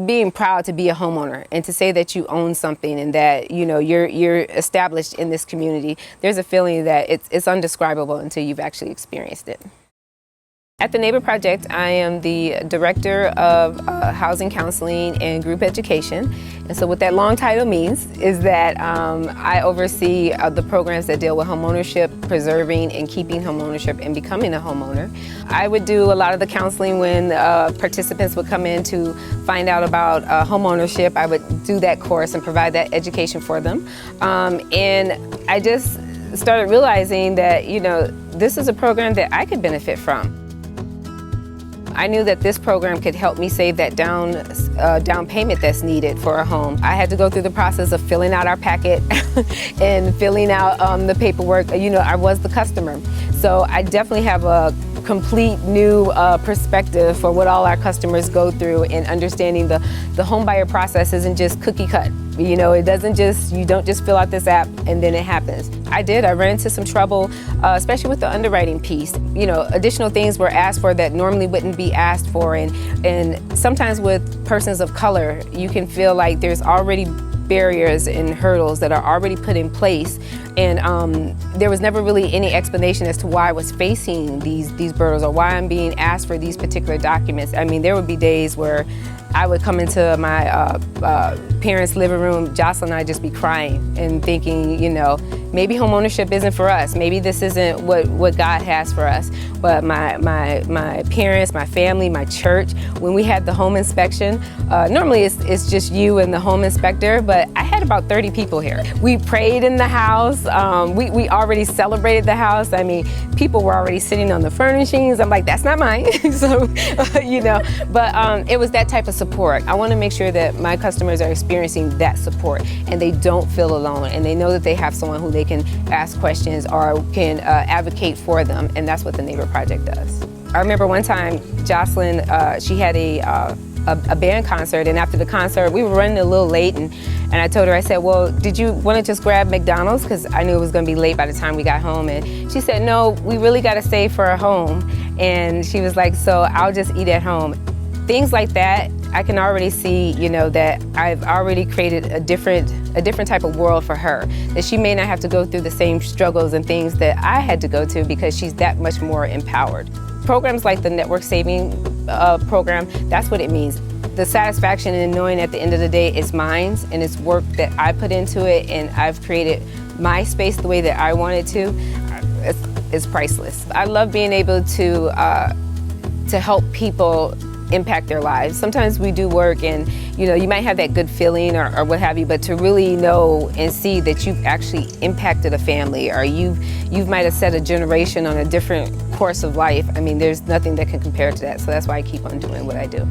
being proud to be a homeowner and to say that you own something and that you're established in this community. There's a feeling that it's undescribable until you've actually experienced it. At the Neighbor Project, I am the Director of Housing Counseling and Group Education. And so what that long title means is that I oversee the programs that deal with homeownership, preserving and keeping homeownership and becoming a homeowner. I would do a lot of the counseling when participants would come in to find out about homeownership. I would do that course and provide that education for them. And I just started realizing that, this is a program that I could benefit from. I knew that this program could help me save that down payment that's needed for a home. I had to go through the process of filling out our packet and filling out the paperwork. I was the customer. So I definitely have a complete new perspective for what all our customers go through, and understanding the home buyer process isn't just cookie cut. You don't just fill out this app and then it happens. I ran into some trouble, especially with the underwriting piece. Additional things were asked for that normally wouldn't be asked for, and sometimes with persons of color, you can feel like there's already barriers and hurdles that are already put in place, and there was never really any explanation as to why I was facing these hurdles or why I'm being asked for these particular documents. I mean, there would be days where I would come into my parents' living room, Jocelyn and I just be crying and thinking, maybe homeownership isn't for us. Maybe this isn't what God has for us. But my parents, my family, my church, when we had the home inspection, normally it's just you and the home inspector, but I had about 30 people here. We prayed in the house. We already celebrated the house. I mean, people were already sitting on the furnishings. I'm like, that's not mine. So, but it was that type of support. I want to make sure that my customers are experiencing that support and they don't feel alone, and they know that they have someone who they can ask questions or can advocate for them, and that's what the Neighbor Project does. I remember one time Jocelyn, she had a band concert, and after the concert we were running a little late, and I told her, I said, well, did you want to just grab McDonald's, because I knew it was going to be late by the time we got home. And she said, no, we really got to save for a home. And she was like, so I'll just eat at home. Things like that, I can already see, that I've already created a different type of world for her, that she may not have to go through the same struggles and things that I had to go to, because she's that much more empowered. Programs like the Network Saving program, that's what it means. The satisfaction in knowing at the end of the day it's mine and it's work that I put into it, and I've created my space the way that I want it to, it's priceless. I love being able to help people impact their lives. Sometimes we do work and you might have that good feeling or what have you, but to really know and see that you've actually impacted a family, or you might have set a generation on a different course of life. I mean, there's nothing that can compare to that. So that's why I keep on doing what I do.